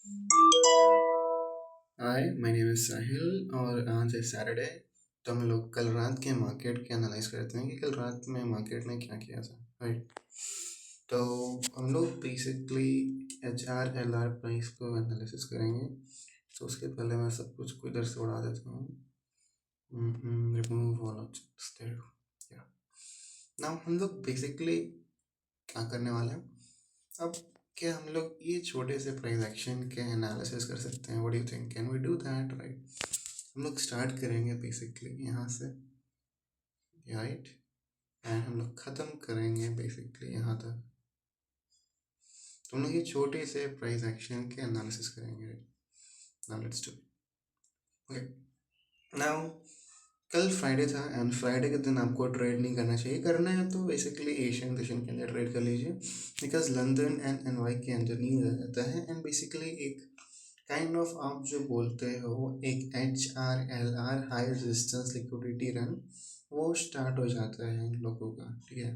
Hi, my name is साहिल और आज है सैटरडे। तो हम लोग कल रात के मार्केट के एनालाइज करते हैं कि कल रात में मार्केट में क्या किया था, राइट। तो हम लोग बेसिकली HRLR प्राइस को एनालिसिस करेंगे। तो उसके पहले मैं सब कुछ को इधर से उड़ा देता हूँ। Remove all objects there. या नाउ हम लोग बेसिकली क्या करने वाले हैं अब। क्या हम लोग ये छोटे से प्राइस एक्शन के एनालिसिस कर सकते हैं? What do you think, can we do that, right? हम लोग स्टार्ट करेंगे बेसिकली यहाँ से, राइट, एंड हम लोग ख़त्म करेंगे बेसिकली यहाँ तक। तो हम लोग ये छोटे से प्राइस एक्शन के एनालिसिस करेंगे, right. Now let's do. Okay, now कल फ्राइडे था एंड फ्राइडे के दिन आपको ट्रेड नहीं करना चाहिए। करना है तो बेसिकली एशियन देशन के अंदर ट्रेड कर लीजिए, बिकॉज लंदन एंड एनवाई के अंदर न्यूज़ आ जाता है एंड बेसिकली एक काइंड ऑफ आप जो बोलते हो एक HRLR high resistance liquidity run वो स्टार्ट हो जाता है इन लोगों का, ठीक है।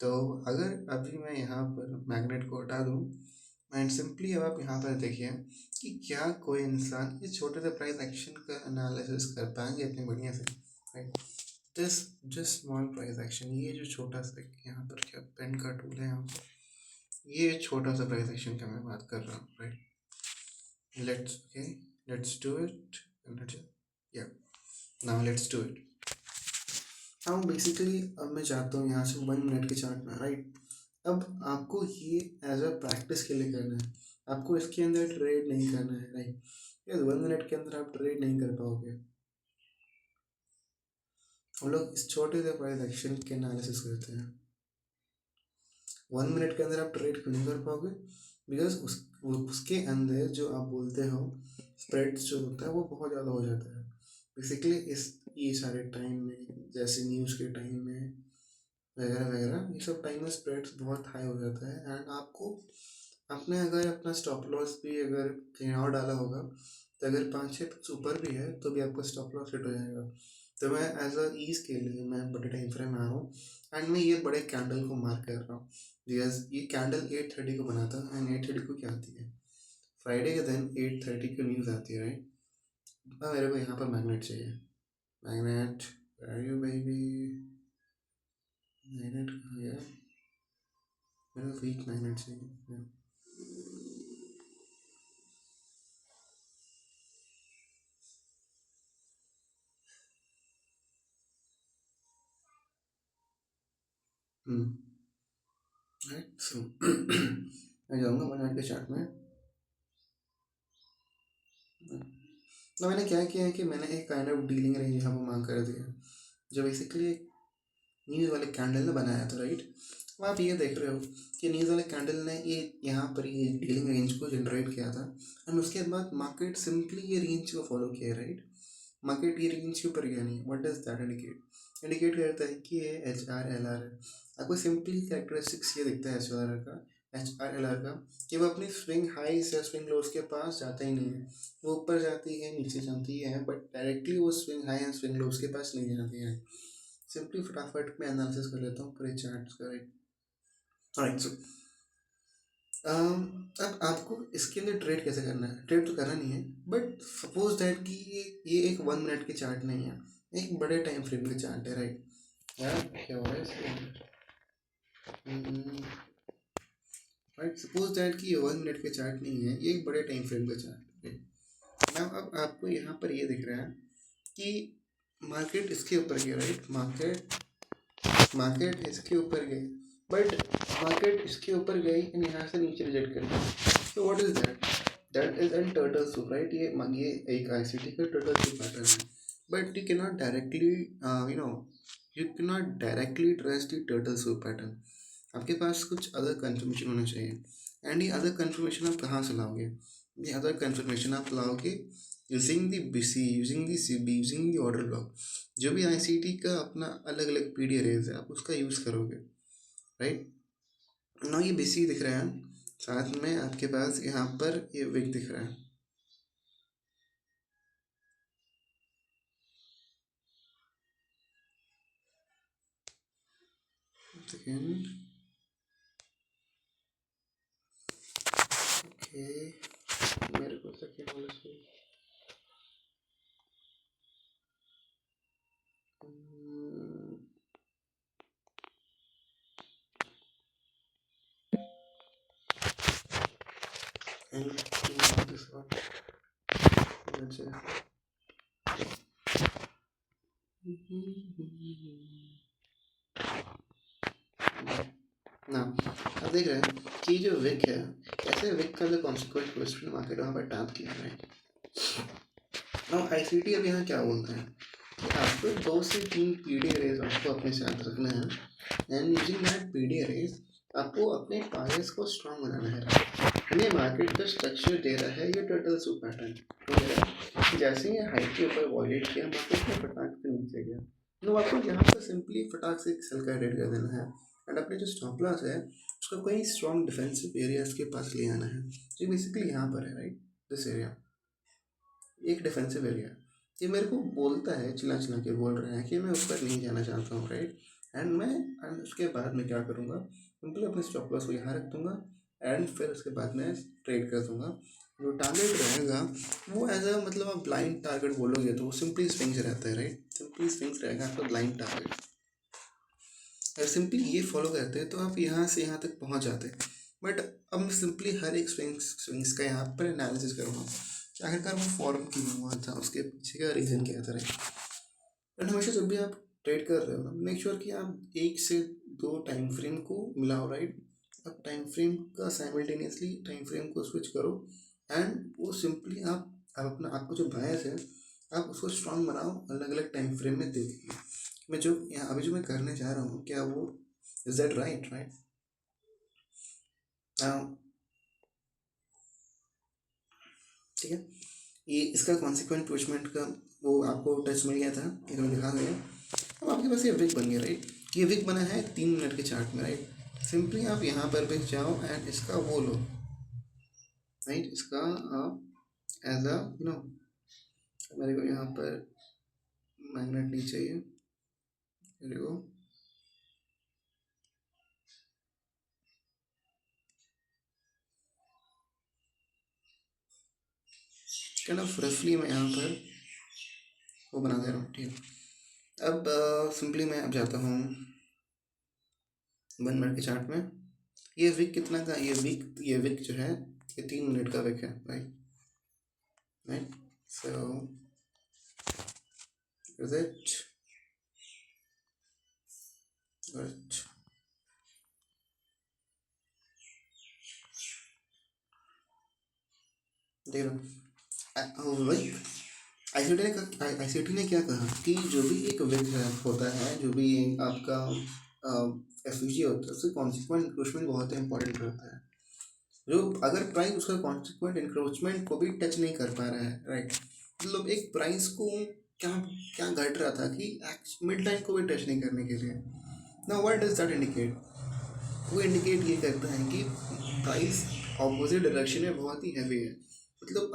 तो अगर अभी मैं यहाँ पर मैग्नेट को हटा दूँ एंड सिंपली अब आप यहाँ पर देखिए कि क्या कोई इंसान इस छोटे से प्राइस एक्शन का एनालिसिस कर पाएंगे इतनी बढ़िया से, right. This just small price action, ये जो छोटा सा यहाँ पर क्या पेन का टूल है यहाँ पर, ये छोटा सा प्राइस एक्शन का मैं बात कर रहा हूँ, right. Let's do it. Let's, yeah, now let's do it. now basically अब मैं चाहता हूँ यहाँ से 1 मिनट के चार्ट में, राइट। अब आपको ये एज अ प्रैक्टिस के लिए करना है, आपको इसके अंदर ट्रेड नहीं करना है, राइट। यार 1 मिनट के अंदर आप ट्रेड नहीं कर पाओगे। हम लोग इस छोटे से प्राइस एक्शन के एनालिसिस करते हैं। 1 मिनट के अंदर आप ट्रेड क्यों नहीं कर पाओगे? बिकॉज उसके अंदर जो आप बोलते हो स्प्रेड्स जो होता है वो बहुत ज़्यादा हो जाता है बेसिकली इस ये सारे टाइम में, जैसे न्यूज़ के टाइम में वगैरह वगैरह, ये सब टाइम में स्प्रेड्स बहुत हाई हो जाता है एंड आपको आपने अगर अपना स्टॉप लॉस भी अगर कहीं और डाला होगा तो अगर 5-6 ऊपर भी है तो भी आपका स्टॉप लॉस हिट हो जाएगा। तो मैं एज अ ईज के लिए मैं बड़े टाइम फ्रेम में आ रहा हूँ एंड मैं ये बड़े कैंडल को मार्क कर रहा हूँ। ये कैंडल 8:30 को बना था एंड 8:30 को क्या आती है, फ्राइडे के दिन 8:30 को न्यूज़ आती है, राइट। अब मेरे को यहाँ पर मैग्नेट चाहिए। Magnet, where are you baby? Magnet कहाँ गया? मेरे को वीक मैग्नेट चाहिए। राइट, सो मैं जाऊँगा 1 मिनट के चार्ट में। तो मैंने क्या किया है कि मैंने एक काइंड ऑफ डीलिंग रेंज यहाँ पर मार्क कर दिया, जो बेसिकली न्यूज़ वाले कैंडल ने बनाया था, राइट। अब आप ये देख रहे हो कि न्यूज़ वाले कैंडल ने ये यहाँ पर ये डीलिंग रेंज को जनरेट किया था एंड उसके बाद मार्केट सिंपली ये रेंज को फॉलो किया, राइट। मार्केट ये रेंज के ऊपर गया नहीं। What does that indicate? Indicate करता है कि ये HRLR है। आपको सिंपली कैरेक्टरिस्टिक्स ये दिखता है एच आर एल आर का कि वो अपनी स्विंग हाइस या स्विंग लोस के पास जाता ही नहीं है। वो ऊपर जाती है, नीचे जाती है, बट डायरेक्टली वो swing high and swing loss के पास नहीं जाती है। सिंपली फटाफट मैं एनालिसिस कर लेता हूँ पूरे चार्ट्स का, राइट। राइट, सो अब आपको इसके लिए ट्रेड कैसे करना है? ट्रेड तो करना नहीं है, बट सपोज दैट कि ये एक 1 मिनट के चार्ट नहीं है, एक बड़े टाइम फ्रेम के चार्ट है, राइट। यार क्या हो रहा है इसके अंदर? राइट, सपोज दैट कि ये 1 मिनट के चार्ट नहीं है, ये एक बड़े टाइम फ्रेम का चार्ट है। नाउ अब आपको यहाँ पर ये दिख रहा है कि मार्केट इसके ऊपर गया, राइट। मार्केट इसके ऊपर गई, बट मार्केट इसके ऊपर गई एंड यहाँ से नीचे रिजेक्ट कर गई। So what is that? That is an turtle soup, right. ये एक ICT का टर्टल सूप पैटर्न है, but you can not directly you can not directly trace the turtle soup pattern. आपके पास कुछ अदर कंफर्मेशन होना चाहिए एंड ये other confirmation आप कहाँ से लाओगे? ये अदर कंफर्मेशन आप लाओगे using the BC, using the CB, using the order block. जो भी ICT का अपना अलग अलग PD अरेज है आप उसका यूज़ करोगे, राइट। ना ये BC दिख रहा है, साथ में आपके पास यहाँ पर ये विक दिख रहा है। Second, okay, and this one. That's it. ना अब देख रहे हैं कि जो विक है कैसे विक का जो कॉन्सिक्वेंट क्वेश्चन मार्केट वहाँ पर टैप किया है। नाउ आईसीटी अब यहाँ क्या बोलते हैं कि आपको 2 से 3 पीडी अरेज आपको अपने साथ रखना है and using that PD arrays आपको अपने पायस को स्ट्रॉन्ग बनाना है। हमें मार्केट का स्ट्रक्चर दे रहा है ये टर्टल सूप पैटर्न तो दे रहा है जैसे ही हाइट के ऊपर वॉलेट किया मार्केट में फटाक से नीचे गया तो आपको यहाँ पर सिंपली फटाक से सेल का रेट कर देना है एंड अपने जो स्टॉप लॉस है उसका कोई स्ट्रॉन्ग डिफेंसिव एरिया के पास ले आना है जो बेसिकली यहाँ पर है राइट दिस एरिया एक डिफेंसिव एरिया ये मेरे को बोलता है चिल्ला चिल्ला के बोल रहा है कि मैं ऊपर नहीं जाना चाहता हूँ राइट एंड उसके बाद मैं क्या करूँगा सिंपली अपने स्टॉप लॉस को यहाँ रख दूँगा एंड फिर उसके बाद मैं ट्रेड कर दूँगा जो टारगेट रहेगा वो एज अ मतलब आप ब्लाइंड टारगेट बोलोगे तो वो सिंपली स्विंग्स रहता है राइट सिंपली स्विंग्स रहेगा आपका ब्लाइंड टारगेट अगर सिंपली ये फॉलो करते हैं तो आप यहाँ से यहाँ तक पहुँच जाते हैं बट अब मैं सिंपली हर एक स्विंग्स का यहाँ पर एनालिसिस करूँगा कि आखिरकार वो फॉर्म क्यों हुआ था उसके पीछे का रीज़न क्या था राइट बट हमेशा जब भी आप ट्रेड कर रहे हो ना मेक श्योर कि आप 1 से 2 टाइम फ्रेम को मिलाओ राइट आप टाइम फ्रेम का साइमल्टेनियसली टाइम फ्रेम को स्विच करो एंड वो सिंपली आप अपना आपको जो बायस है आप उसको स्ट्रॉन्ग बनाओ अलग अलग टाइम फ्रेम में देखिए मैं जो यहाँ अभी जो मैं करने जा रहा हूँ क्या वो इज दैट राइट ठीक है ये इसका कॉन्सिक्वेंट ट्विचमेंट का वो आपको टच मिल गया था ये तो दिखा गया अब आपके पास ये विक बन गया राइट ये विक बना है 3 मिनट के चार्ट में राइट सिंपली आप यहाँ पर भी जाओ एंड इसका वो लो राइट इसका आप एज अ नो मेरे को यहाँ पर मैग्नेट नहीं चाहिए मेरे को कैन ऑफ रफली मैं यहाँ पर वो बना दे रहा हूँ ठीक है अब सिंपली मैं अब जाता हूँ 1 मिनट के चार्ट में ये विक कितना का ये विक जो है ये 3 मिनट का विक है right so is it good देख लो विक आईसीटी ने क्या कहा कि जो भी एक विक होता है जो भी आपका एफयूजी होता है उससे कॉन्सिक्वेंट इंक्रोचमेंट बहुत इंपॉर्टेंट रहता है जो अगर प्राइस उसका कॉन्सिक्वेंट इंक्रोचमेंट को भी टच नहीं कर पा रहा है राइट मतलब एक प्राइस को क्या क्या घट रहा था कि मिड लाइन को भी टच नहीं करने के लिए ना व्हाट डज दैट इंडिकेट वो इंडिकेट ये करता है कि प्राइस ऑपोजिट डायरेक्शन में बहुत ही हैवी है मतलब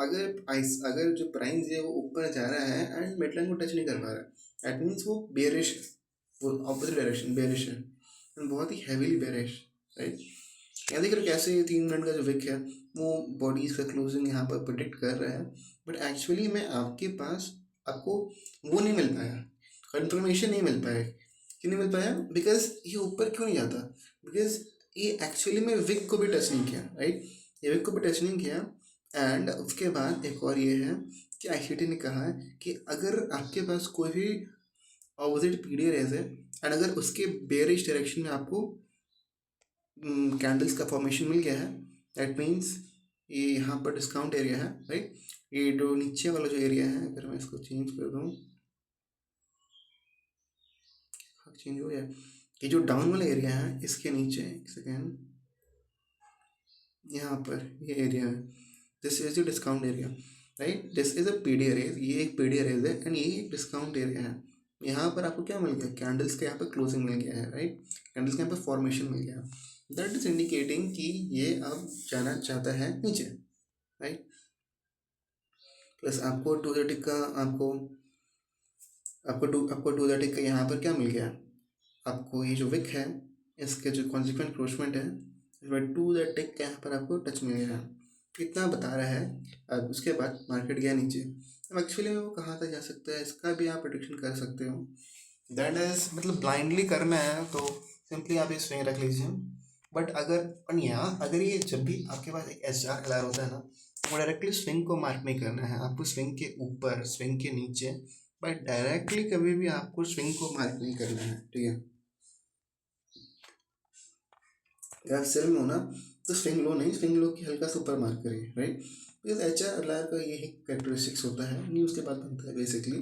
अगर जो प्राइस है वो ऊपर जा रहा है एंड मिड लाइन को टच नहीं कर पा रहा है दैट मीन्स वो बेरिश है वो ऑपोजिट डायरेक्शन बेरिश है बहुत ही हैवीली बेरिश राइट यहाँ देख रहे कैसे 3 मिनट का जो विक है वो बॉडीज का क्लोजिंग यहाँ पर प्रोडिक्ट कर रहा है बट एक्चुअली में आपके पास आपको वो नहीं मिल पाया कंफर्मेशन नहीं मिल पाया क्यों नहीं मिल पाया बिकॉज ये ऊपर क्यों नहीं जाता बिकॉज ये एक्चुअली में विक को भी टच नहीं किया राइट ये विक को भी टच नहीं किया एंड उसके बाद एक और ये है कि आईसीटी ने कहा है कि अगर आपके पास कोई भी ऑपोजिट पीडी रेज है एंड अगर उसके बेरिश डायरेक्शन में आपको कैंडल्स का फॉर्मेशन मिल गया है दैट मीन्स ये यहाँ पर डिस्काउंट एरिया है राइट ये जो नीचे वाला जो एरिया है अगर मैं इसको चेंज कर दूँ चेंज हो गया ये जो डाउन वाला एरिया है इसके नीचे एक सेकेंड यहाँ पर ये एरिया है this is the discount area right this is a PD arrays ये एक पीडी अरेज है एंड ये एक डिस्काउंट एरिया है यहाँ पर आपको क्या मिल गया कैंडल्स के यहाँ पर क्लोजिंग मिल गया है राइट कैंडल्स के यहाँ पर फॉर्मेशन मिल गया दैट इज इंडिकेटिंग कि ये अब जाना चाहता है नीचे राइट प्लस आपको 230 का आपको 230 का यहाँ पर क्या मिल गया आपको ये जो विक है इसके जो कॉन्सिक्वेंट क्रोचमेंट है इसमें 230 का यहाँ पर आपको टच मिल गया कितना बता रहा है अब उसके बाद मार्केट गया नीचे अब एक्चुअली में वो कहाँ तक जा सकता है इसका भी आप प्रेडिक्शन कर सकते हो दैट इज मतलब ब्लाइंडली करना है तो सिंपली आप ये स्विंग रख लीजिए बट अगर ये जब भी आपके पास एक SR LR होता है ना, वो डायरेक्टली स्विंग को मार्क नहीं करना है आपको, स्विंग के ऊपर स्विंग के नीचे, बट डायरेक्टली कभी भी आपको स्विंग को मार्क नहीं करना है, ठीक है। अगर सेल में हो ना तो स्विंग लो नहीं, स्विंग लो की हल्का सा ऊपर मार्क करिए, राइट। बिकॉज HR LR का ये एक कैरेक्टरिस्टिक्स होता है, नहीं उसके बाद बनता है बेसिकली,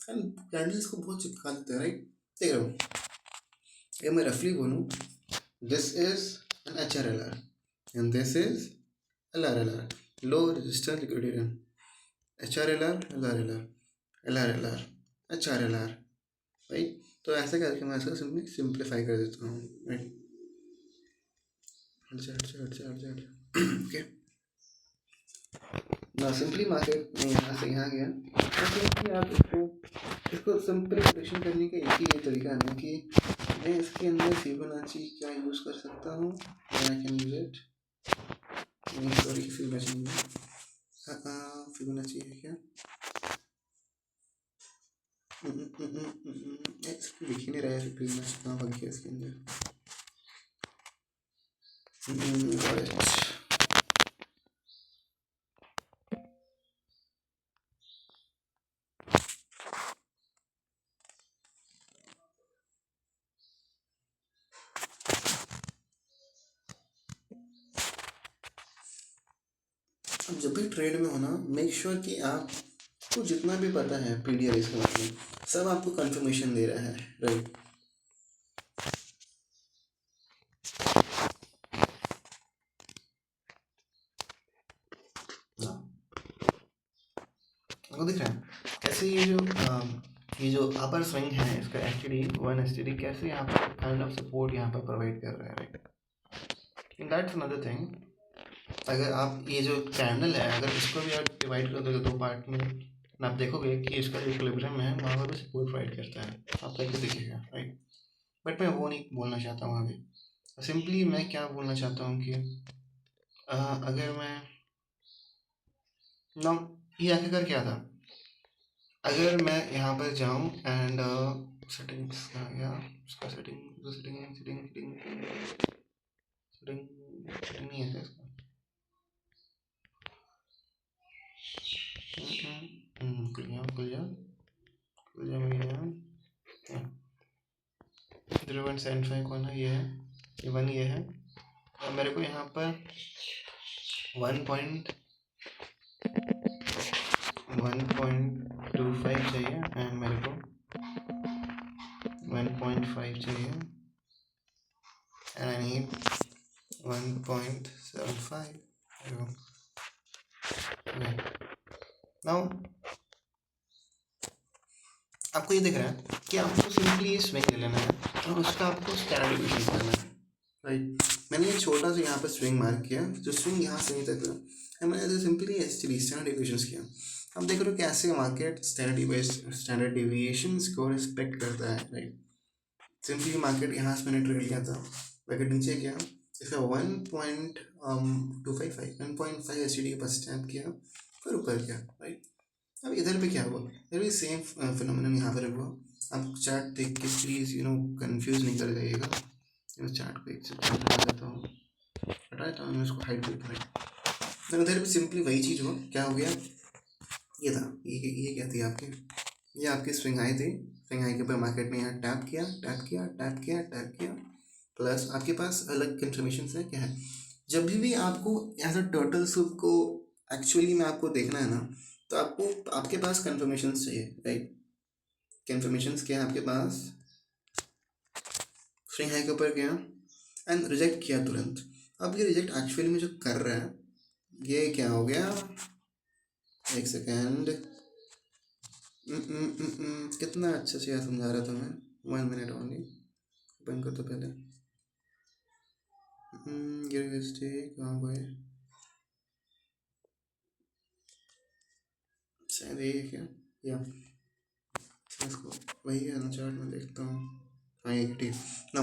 एंड कैंडल्स को बहुत चिपका देता है, राइट। देख रहा हूँ, अगर मैं रफली बोलूँ, this is an HR LR and this is LR LR, low resistance liquidity, HR LR LR LR LR LR HR LR, right. तो ऐसे करके मैं इसका सिंप्लीफाई कर देता हूँ, राइट। ओके, ना सिंपली मार्केट में यहाँ से यहाँ गया, तो सिंपली आप इसको सिंपली प्रेडिक्शन करने का एक ही ये तरीका है कि मैं इसके अंदर फिबोनाची क्या यूज़ कर सकता हूँ, I can use it, sorry Fibonacci नहीं, फिबोनाची है क्या, लिख ही नहीं रहा है फिबोनाची कहाँ भाग गया इसके अंदर। जब भी ट्रेड में हो ना, मेक श्योर कि आपको जितना भी पता है PDR इसके बारे में, सब आपको कंफर्मेशन दे रहा है, राइट। आपको दिख रहा है कैसे ये जो अपर स्विंग है इसका STD कैसे यहाँ पर काइंड ऑफ सपोर्ट यहाँ पर प्रोवाइड कर रहा है, right. In that's another thing, अगर आप ये जो कैंडल है अगर इसको भी आप डिवाइड कर दोगे 2 पार्ट में, आप देखोगे कि इसका जो इक्विलिब्रियम है वहाँ पर भी सपोर्ट प्रोवाइड करता है, आप करके देखिएगा, राइट। बट मैं वो नहीं बोलना चाहता हूँ अभी, सिंपली मैं क्या बोलना चाहता हूँ कि अगर मैं ना ये आके कर क्या था, अगर मैं यहाँ पर जाऊँ एंड सेटिंग्स आ गया, उसका setting setting setting setting setting setting नहीं है इसका, खुल जा मेरी 0.75 कौन है, ये है, ये 1 ये है, और मेरे को यहाँ पर 1.25 चाहिए एंड मेरे को 1.5 चाहिए एंड आई नीड 1.75। नाउ आपको ये दिख रहा है कि आपको सिंपली ये स्विंग ले लेना है और उसका आपको स्टैंडर्ड डिवीजन करना है, राइट। मैंने ये छोटा सा यहाँ पर स्विंग मार्क किया, जो स्विंग यहाँ से नहीं तक है, मैंने सिंपली STD स्टैंडर्ड डिविएशंस किया। अब देख रहे हो कैसे मार्केट स्टैंडर्ड डिविएशंस को रिस्पेक्ट करता है, राइट। सिंपली मार्केट यहाँ से मैंने ट्रेड लिया था, मार्केट नीचे गया, इसका 1.5 STD के पास स्टैप किया, फिर ऊपर गया, राइट। अब इधर पे क्या हुआ, इधर भी सेम फिनोमेनन यहाँ पर हुआ। आप चार्ट देख के प्लीज़ कंफ्यूज नहीं कर जाइएगा। मैं चार्ट को एक से हटा देता हूँ, मैं उसको हाइड करता हूँ। उधर भी सिंपली वही चीज़ हुआ, क्या हो गया, ये था, ये क्या थी आपकी, ये आपकी स्विंग हाई थी, स्विंग हाई के ऊपर मार्केट ने यहाँ टैप किया टैप किया टैप किया टैप किया, प्लस आपके पास अलग कंफर्मेशन है क्या है। जब भी आपको एज अ टर्टल सूप को एक्चुअली में आपको देखना है ना, तो आपको आपके पास कंफर्मेशन चाहिए, राइट। कंफर्मेशन क्या है आपके पास, स्विंग हाई के ऊपर गया एंड रिजेक्ट किया तुरंत। अब ये रिजेक्ट एक्चुअली में जो कर रहा है, ये क्या हो गया, एक सेकेंड, कितना अच्छे से यार समझा रहा था मैं, 1 मिनट ओनली, बंद कर दो पहले। कहाँ गए, शायद ये क्या, या इसको वही है ना, चार्ट में देखता हूँ, हाँ ये ठीक ना।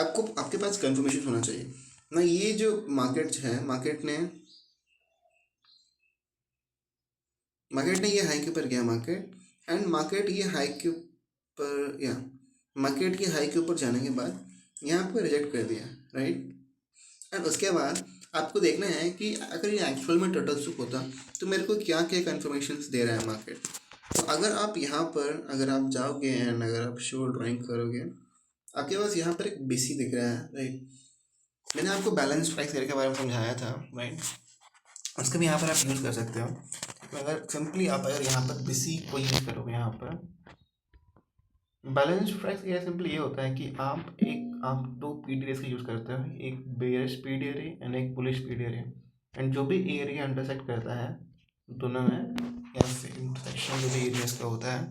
आपको आपके पास कंफर्मेशन होना चाहिए ना, ये जो मार्केट है, मार्केट ने ये हाई के ऊपर गया मार्केट, एंड मार्केट ये हाई के ऊपर, या मार्केट के हाई के ऊपर जाने के बाद यहाँ पर रिजेक्ट कर दिया, राइट। एंड उसके बाद आपको देखना है कि अगर ये एक्चुअल में टर्टल सूप होता तो मेरे को क्या क्या कन्फर्मेशन दे रहा है मार्केट। तो अगर आप यहाँ पर अगर आप जाओगे एंड अगर आप शो ड्राइंग करोगे, आपके पास यहाँ पर एक बीसी दिख रहा है, राइट। मैंने आपको बैलेंस प्राइस एरिया के बारे में समझाया था, राइट। उसका भी यहाँ पर आप यूज़ कर सकते हो। तो अगर सिंपली आप अगर यहाँ पर बीसी को यूज़ करोगे, यहाँ पर बैलेंस प्राइस एरिया सिंपली ये होता है कि आप दो पीडीएस का यूज़ करते हो, एक बेयरिश पीडीआर एंड एक बुलिश पीडीआर, एंड जो भी एरिया इंटरसेक्ट करता है दोनों में, या फिर इंटरसेक्शन जो भी एरियाज का होता है,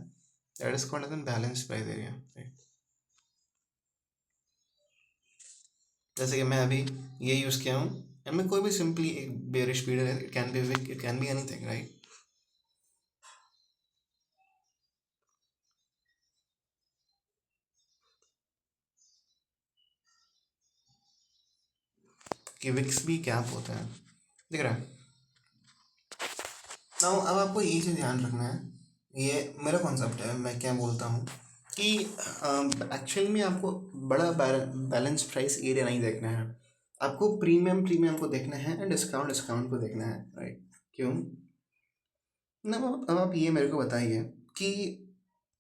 that is called as an balance price area, right. जैसे कि मैं अभी ये यूज़ किया हूँ, एंड मैं कोई भी सिंपली एक बेयरिश पीडीआर है, it can be wick, it can be anything, right. कि विक्स भी कैप होता है, दिख रहा है। नाउ अब आपको ये चीज़ ध्यान रखना है, ये मेरा कॉन्सेप्ट है, मैं क्या बोलता हूँ कि एक्चुअल में आपको बड़ा बैलेंस प्राइस एरिया नहीं देखना है, आपको प्रीमियम को देखना है एंड डिस्काउंट को देखना है, राइट। क्यों ना, अब आप ये मेरे को बताइए कि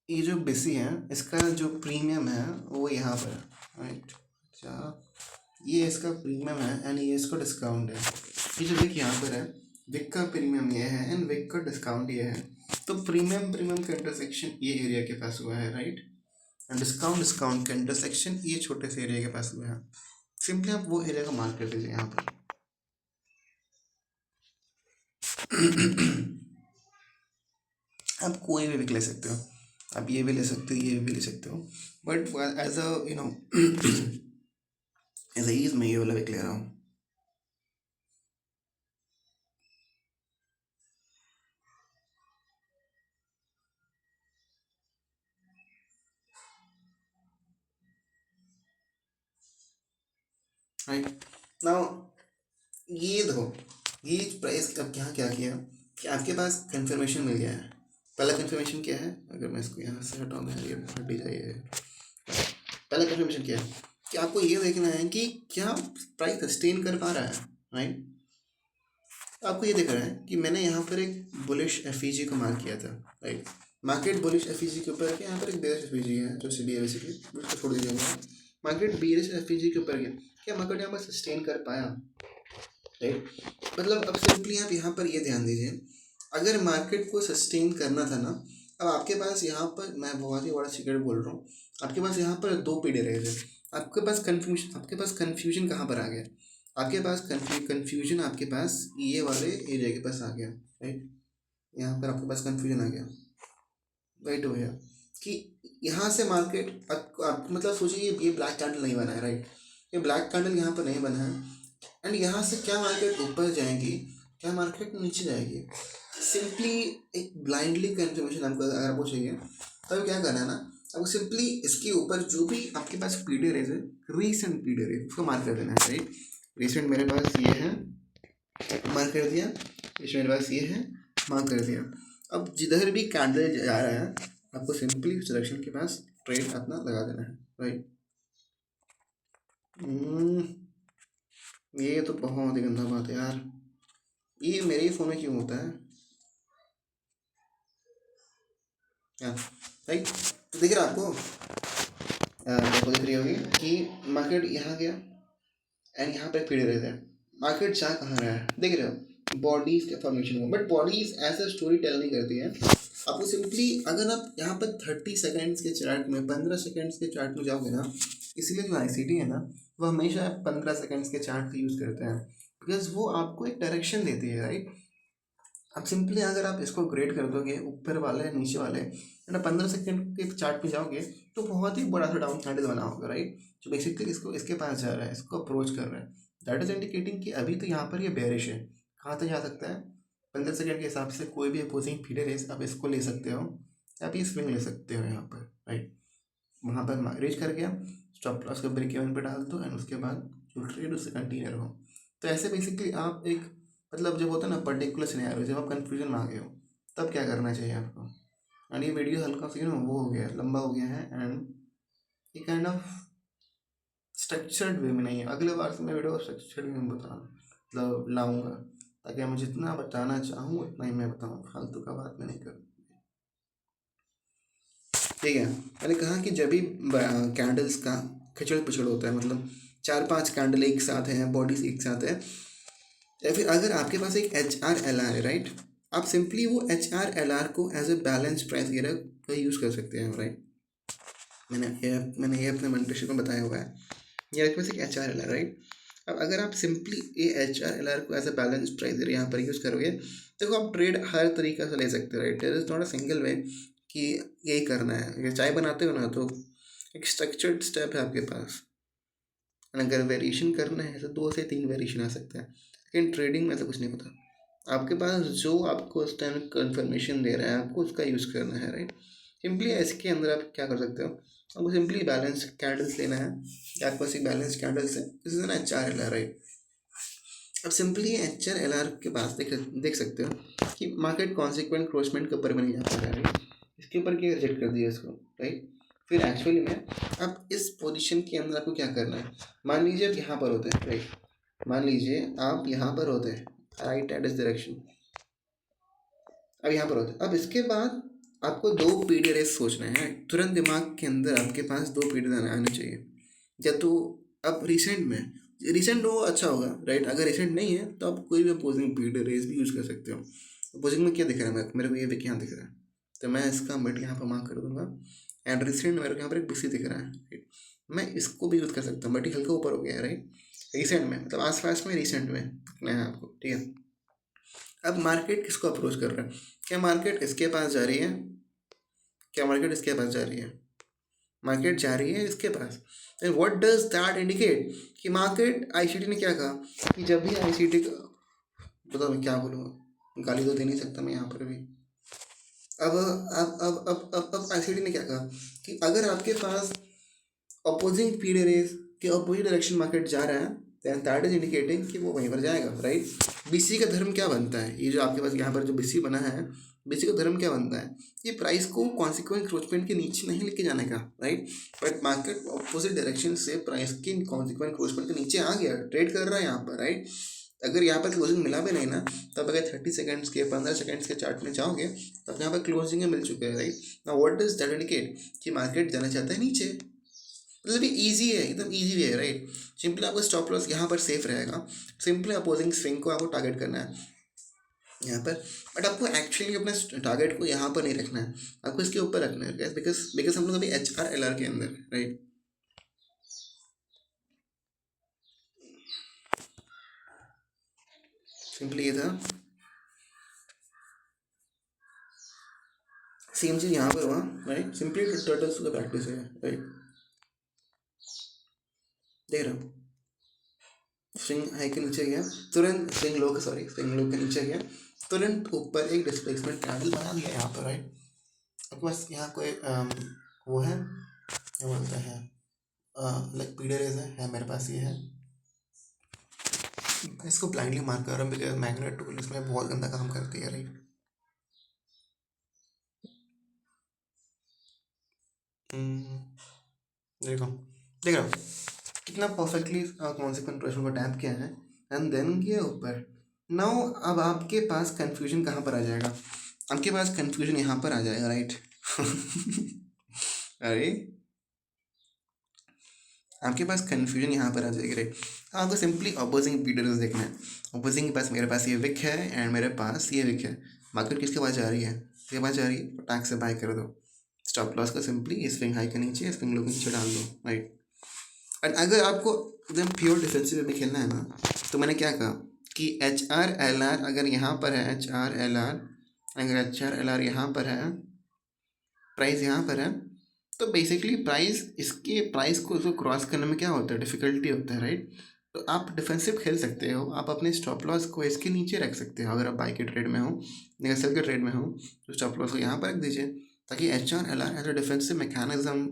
ये जो बिसी है इसका जो प्रीमियम है वो यहाँ पर है, राइट। अच्छा, ये इसका प्रीमियम है एंड ये इसका डिस्काउंट है। ये जो विक यहाँ पर है, विक का प्रीमियम ये है एंड विक का डिस्काउंट ये है। तो प्रीमियम का इंटरसेक्शन ये एरिया के पास हुआ है, राइट। एंड डिस्काउंट का इंटरसेक्शन ये छोटे से एरिया के पास हुआ है। सिंपली आप वो एरिया को मार्क कर दीजिए यहाँ पर। आप कोई भी विक ले सकते हो, आप ये भी ले सकते हो, ये भी ले सकते हो, but as a you know as is मैं ये वाला विक ले रहा हूँ। राइट नाउ ये दो, ये प्राइस अब क्या क्या किया कि आपके पास कंफर्मेशन मिल गया है। पहला कंफर्मेशन क्या है, अगर मैं इसको यहाँ से हटाऊँ, यार ये हट ही जाइए। पहला कंफर्मेशन क्या है कि आपको ये देखना है कि क्या प्राइस सस्टेन कर पा रहा है, राइट। आपको ये देख रहा है कि मैंने यहाँ पर एक बुलिश एफईजी को मार्क किया था, राइट। मार्केट बुलिश एफईजी के ऊपर गया, यहाँ पर एक बेरिश एफईजी है जो सीडी है बेसिकली, उसको छोड़ दीजिए। मार्केट बेरिश एफईजी के ऊपर गया, क्या मार्केट यहाँ पर सस्टेन कर पाया, राइट। मतलब अब सिंपली आप यहाँ पर ये ध्यान दीजिए, अगर मार्केट को सस्टेन करना था ना, अब आपके पास यहाँ पर मैं बहुत ही बड़ा सीक्रेट बोल रहा हूँ, आपके पास यहाँ पर दो पीढ़ी रहे थे। आपके पास कन्फ्यूजन कहाँ पर आ गया, आपके पास कन्फ्यूजन आपके पास ये वाले एरिया के पास आ गया, राइट। यहाँ पर आपके पास कन्फ्यूजन आ गया, राइट हो गया कि यहाँ से मार्केट आप मतलब सोचिए ये ब्लैक कैंडल नहीं बना है, राइट। ये ब्लैक कैंडल यहाँ पर नहीं बना है, एंड यहाँ से क्या मार्केट ऊपर जाएगी, क्या मार्केट नीचे जाएगी। सिंपली एक ब्लाइंडली कंफर्मेशन आपको अगर आपको चाहिए, तो क्या करना है ना, आपको सिंपली इसके ऊपर जो भी आपके पास पीडी रेज है, रीसेंट पीडी रेज उसको मार्क कर देना है, राइट। रीसेंट मेरे पास ये है, मार्क कर दिया। रीसेंट मेरे पास ये है, मार्क कर दिया। अब जिधर भी कैंडल जा रहा है, आपको सिंपली उस डायरेक्शन के पास ट्रेड अपना लगा देना है, राइट। ये तो बहुत ही गंदा बात है यार, ये मेरे ही फ़ोन में क्यों होता है यार, राइट। तो दिख रहा है आपको, आपको दिख रही होगी कि मार्केट यहाँ गया एंड यहाँ पे पीड़े रहते हैं, मार्केट जा कहाँ रहा है, देख रहे हो बॉडीज के फॉर्मेशन को, बट बॉडीज ऐसा स्टोरी टेल नहीं करती है। आपको सिंपली अगर आप यहाँ पर 30 सेकेंड्स के चार्ट में, 15 सेकेंड्स के चार्ट में जाओगे ना, इसलिए जो ICT है ना, वो हमेशा 15 सेकेंड्स के चार्ट का यूज़ करते हैं, बिकॉज वो आपको एक डायरेक्शन देती है, राइट। अब सिंपली अगर आप इसको ग्रेड कर दोगे ऊपर वाले नीचे वाले, है ना, 15 सेकेंड के चार्ट पे जाओगे तो बहुत ही बड़ा सा डाउन कैंडल बना होगा, राइट। जो बेसिकली इसको इसके पास जा रहा है, इसको अप्रोच कर रहा है, दैट इज इंडिकेटिंग कि अभी तो यहाँ पर ये बेरिश है। कहाँ तक जा सकता है, 15 सेकेंड के हिसाब से कोई भी अपोजिंग फीडर है, आप इसको ले सकते हो, आप ये स्विंग ले सकते हो यहाँ पर, राइट। वहाँ पर रीच कर गया, स्टॉप लॉस का ब्रेक इवन पे डाल दो एंड उसके बाद जो ट्रेड उससे कंटिन्यू रहो। तो ऐसे बेसिकली आप एक मतलब जब होता है ना पर्टिकुलर सिनेरियो, जब आप कंफ्यूजन में आ गए हो, तब क्या करना चाहिए आपको। एंड ये वीडियो हल्का सा वो हो गया है, लंबा हो गया है, एंड ये काइंड ऑफ स्ट्रक्चर्ड वे में नहीं है। अगले बार से मैं वीडियो स्ट्रक्चर्ड वे में मतलब लाऊंगा, ताकि मैं जितना बताना चाहूँ उतना ही मैं बताऊँ, फालतू का बात मैं नहीं करूँ। ठीक है, मैंने कहा कि जब भी कैंडल्स का खिचड़ पिचड़ होता है, मतलब 4-5 कैंडल एक साथ हैं, बॉडीज एक साथ है, या फिर अगर आपके पास एक HRLR है, राइट, आप सिंपली वो HRLR को एज ए बैलेंस प्राइस गिरर का यूज़ कर सकते हैं, राइट। मैंने ये अपने मेंटरशिप में बताया हुआ है। ये आपके पास एक HRLR, राइट। अब अगर आप सिंपली ये HRLR को एज ए बैलेंस प्राइस गिरर यहाँ पर यूज़ करोगे, देखो आप ट्रेड हर तरीक़े से ले सकते हो, right. There is not a single way कि यही करना है। ये चाय बनाते हो ना, तो एक स्ट्रक्चर्ड स्टेप है आपके पास, अगर वेरिएशन करना है तो 2 से 3 वेरिएशन आ सकता है, लेकिन ट्रेडिंग में तो कुछ नहीं होता। आपके पास जो आपको उस टाइम कंफर्मेशन दे रहा है, आपको उसका यूज़ करना है, राइट। सिंपली इसके अंदर आप क्या कर सकते हो, आपको सिंपली बैलेंस कैंडल्स लेना है, या आपके पास एक बैलेंस कैंडल्स है, this is an HRLR, right. अब सिंपली HRLR के पास देख सकते हो कि मार्केट कॉन्सिक्वेंट क्रोचमेंट के ऊपर में नहीं जा पा रहा है, राइट। इसके ऊपर क्या रिजेक्ट कर दिया इसको, राइट। फिर एक्चुअली में अब इस पोजीशन के अंदर आपको क्या करना है, मान लीजिए आप यहाँ पर होते हैं, राइट, मान लीजिए आप यहाँ पर होते हैं, राइट एट दिस डायरेक्शन, अब यहाँ पर होते हैं। अब इसके बाद आपको 2 पीरियड सोचना है, तुरंत दिमाग के अंदर आपके पास 2 पीरियड आने चाहिए। या तो अब रिसेंट हो अच्छा होगा, राइट। अगर रिसेंट नहीं है तो आप कोई भी अपोजिंग पीरियड रेस भी यूज़ कर सकते हो। अपोजिंग में क्या दिख रहा है, मेरे को ये विक यहाँ दिख रहा है, तो मैं इसका बट यहाँ पर मार्क कर दूंगा, एंड रिसेंट मेरे को यहाँ पर एक BC दिख रहा है, राइट। मैं इसको भी यूज़ कर सकता हूँ, बट हल्का ऊपर हो गया है, राइट। रिसेंट में मतलब आस पास में रिसेंट में रखना है आपको, ठीक है। अब मार्केट किसको अप्रोच कर रहा है, क्या मार्केट इसके पास जा रही है, क्या मार्केट इसके पास जा रही है, मार्केट जा रही है इसके पास। And what does that indicate कि मार्केट ICT ने क्या कहा कि जब भी ICT का, बताओ मैं क्या बोलूँगा, गाली तो दे नहीं सकता मैं यहाँ पर भी। अब ICT ने क्या कहा कि अगर आपके पास अपोजिंग पीरियड रेस के अपोजिट डायरेक्शन मार्केट जा रहा है, देन दैट इज इंडिकेटिंग कि वो वहीं पर जाएगा, राइट। BC का धर्म क्या बनता है, ये जो आपके पास यहाँ पर जो BC बना है, BC का धर्म क्या बनता है, ये प्राइस को कॉन्सिक्वेंट क्रोचमेंट के नीचे नहीं लेके जाने का, right. But market opposite direction से प्राइस के कॉन्सिक्वेंट क्रोचमेंट के नीचे आ गया, ट्रेड कर रहा है यहाँ पर, राइट। अगर यहाँ पर क्लोजिंग मिला भी नहीं ना, तब अगर 30 सेकंड्स के 15 सेकंड्स के चार्ट में जाओगे, तब यहाँ पर क्लोजिंग मिल चुके हैं, right. Now what does that indicate कि मार्केट जाना चाहता है नीचे, मतलब ये ईजी है, एकदम ईजी वे है, राइट। सिंपली आपको स्टॉप लॉस यहाँ पर सेफ रहेगा, सिंपली अपोजिंग स्विंग को आपको टारगेट करना है यहाँ पर, बट आपको एक्चुअली अपने टारगेट को यहाँ पर नहीं रखना है, आपको इसके ऊपर रखना है, बिकॉज हम लोग अभी HRLR के अंदर, राइट। सिंपली ये था, सेम चीज़ यहाँ पर हुआ, राइट। सिंपली टर्टल्स का प्रैक्टिस है, राइट। देख रहा हूँ स्विंग हाई के नीचे गया, तुरंत स्विंग लो के नीचे गया, तुरंत ऊपर एक डिस्प्लेसमेंट कैंडल बना दिया यहाँ पर, राइट। आपके पास यहाँ कोई वो है, क्या बोलते हैं, लाइक पीडर है मेरे पास, ये है, मैं इसको ब्लाइंडली मार्क कर रहा हूँ बिकॉज मैग्नेट टूल इसमें बहुत गंदा काम करती है, राइट। देखो देख रहा हूँ कितना परफेक्टली कॉन्सिक्वेंट क्वेश्चन को टैप किया है, एंड देन किया ऊपर। नाउ अब आपके पास कंफ्यूजन कहाँ पर आ जाएगा, आपके पास कंफ्यूजन यहाँ पर आ जाएगा, राइट। अरे आपके पास कंफ्यूजन यहाँ पर आ जाएगी, राइट। आपको सिंपली अपोजिंग पीरियड्स देखना है, अपोजिंग के पास मेरे पास ये विक है एंड मेरे पास ये विक है, मार्केट किसके पास जा रही है, इसके पास जा रही है, फटाक से बाय कर दो, स्टॉप लॉस का सिंपली स्विंग हाई के नीचे स्विंग लो के नीचे डाल दो, राइट। और अगर आपको एकदम प्योर डिफेंसिव में खेलना है ना, तो मैंने क्या कहा कि HRLR अगर यहाँ पर है, अगर HRLR यहाँ पर है, प्राइस यहाँ पर है, तो बेसिकली प्राइस को उसको क्रॉस करने में क्या होता है, डिफ़िकल्टी होता है, राइट। तो आप डिफेंसिव खेल सकते हो, आप अपने स्टॉप लॉस को इसके नीचे रख सकते हो, अगर आप बाई के ट्रेड में हो या सेल के ट्रेड में हो, तो स्टॉप लॉस को यहाँ पर रख दीजिए, ताकि HRLR as a defensive mechanism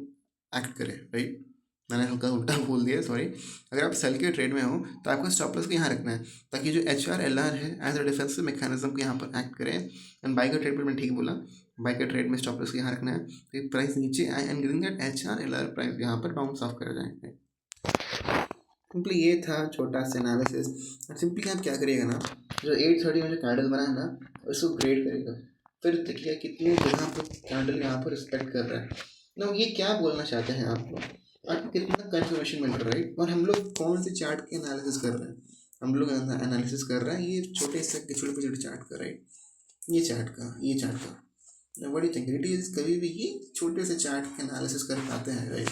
act करे, राइट। मैंने हल्का उल्टा बोल दिया, सॉरी। अगर आप सेल के ट्रेड में हो तो आपको स्टॉप लॉस को यहाँ रखना है, ताकि जो HRLR है एज अ डिफेंसिव मैकेनिज्म को यहाँ पर एक्ट करे। एंड बाई का ट्रेड पर मैं ठीक बोला, बाई का ट्रेड में स्टॉप लॉस को यहाँ रखना है, तो प्राइस नीचे आए and giving that HRLR price यहाँ पर बाउंस ऑफ कर जाएंगे। सिंपली ये था छोटा सा एनालिसिस। और सिंपली आप क्या करिएगा ना, जो 830 में जो कैंडल बना है ना, उसको ग्रेड करिएगा। फिर देखिए कितनी जगह पर कैंडल यहाँ पर रिस्पेक्ट कर रहा है ना। ये क्या बोलना चाहते हैं आपको कितना कंफर्मेशन मिल रहा है, राइट। और हम लोग कौन से चार्ट के एनालिसिस कर रहे हैं, हम लोग एनालिसिस कर रहे हैं ये छोटे से छोटे चार्ट का, राइट। ये चार्ट का what you think it is, कभी भी ये छोटे से चार्ट के एनालिसिस कर पाते हैं, राइट।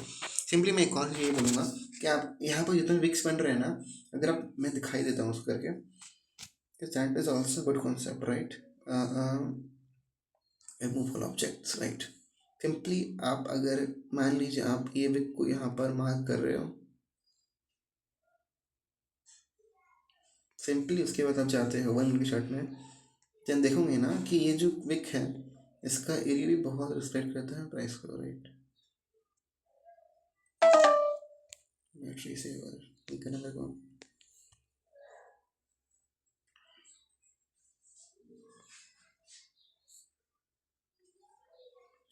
सिंपली मैं एक और चीज़ ये बोलूँगा कि आप यहाँ पर जितने विक्स बन रहे हैं ना, अगर आप, मैं दिखाई देता हूँ उसको करके, that is also good concept, right. मूवफुल ऑब्जेक्ट्स, राइट। सिंपली आप अगर मान लीजिए आप ये विक को यहाँ पर मार्क कर रहे हो, सिंपली उसके बाद आप जाते हो 1 मिनट चार्ट में, देन देखोगे ना कि ये जो विक है इसका एरिया भी बहुत रिस्पेक्ट करता है प्राइस को, राइट। बैटरी सेवर इतना लगा,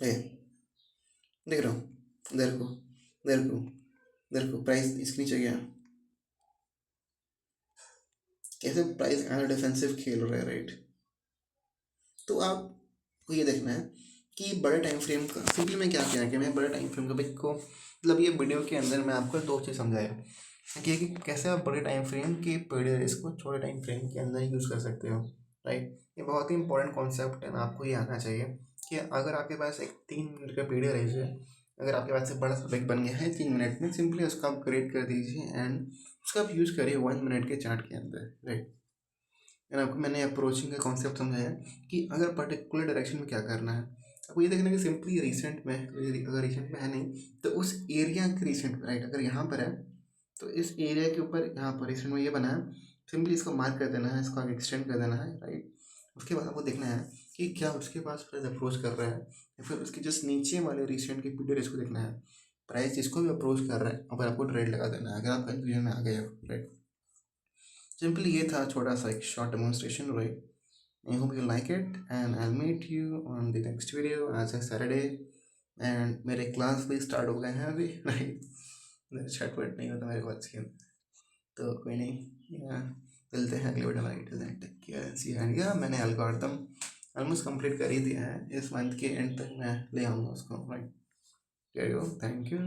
ये देख रहा हूँ, इधर को प्राइस इसके नीचे गया, कैसे प्राइस एंड डिफेंसिव खेल रहा है, राइट। तो आपको ये देखना है कि बड़े टाइम फ्रेम का, सिंपली मैं क्या किया कि मैं बड़े टाइम फ्रेम का पिक को, मतलब ये वीडियो के अंदर मैं आपको 2 चीज़ समझाया कि कैसे आप बड़े टाइम फ्रेम के पीरियड इसको छोटे टाइम फ्रेम के अंदर यूज़ कर सकते हो, राइट। ये बहुत ही इंपॉर्टेंट कॉन्सेप्ट है, आपको ये आना चाहिए कि अगर आपके पास एक 3 मिनट का पीरियड है, अगर आपके पास एक बड़ा सा पिक बन गया है 3 मिनट में, सिंपली उसका आप क्रिएट कर दीजिए एंड उसका आप यूज़ करिए 1 मिनट के चार्ट के अंदर, राइट। एंड आपको मैंने अप्रोचिंग का कॉन्सेप्ट समझाया कि अगर पर्टिकुलर डायरेक्शन में क्या करना है। आपको ये देखना है कि सिंपली रिसेंट में, अगर रिसेंट में है नहीं तो उस एरिया के रिसेंट में, राइट। अगर यहाँ पर है तो इस एरिया के ऊपर यहाँ पर रिसेंट में ये बना है, सिंपली इसको मार्क कर देना है, इसको आगे एक्सटेंड कर देना है, राइट। उसके बाद आपको देखना है कि क्या उसके पास प्राइस अप्रोच कर रहा है, या फिर उसके जस्ट नीचे वाले रिसेंट के पीरियड इसको देखना है, प्राइस जिसको भी अप्रोच कर रहा है, और आपको ट्रेड लगा देना है अगर आप कंफ्यूजन में आ गए हो, राइट। सिंपली ये था छोटा सा एक short demonstration, right. I hope you like it and I'll meet you on the next video as a Saturday। and मेरे क्लास भी स्टार्ट हो गए हैं अभी, राइट। मेरा छटपट नहीं होता मेरे को अच्छी, तो कोई नहीं, मिलते हैं अगले वीडियो में, right. Take care, see and या मैंने एल्गोरिथम ऑलमोस्ट कंप्लीट कर ही दिया है, इस मंथ के एंड तक मैं ले आऊँगा उसको, राइट। Thank you.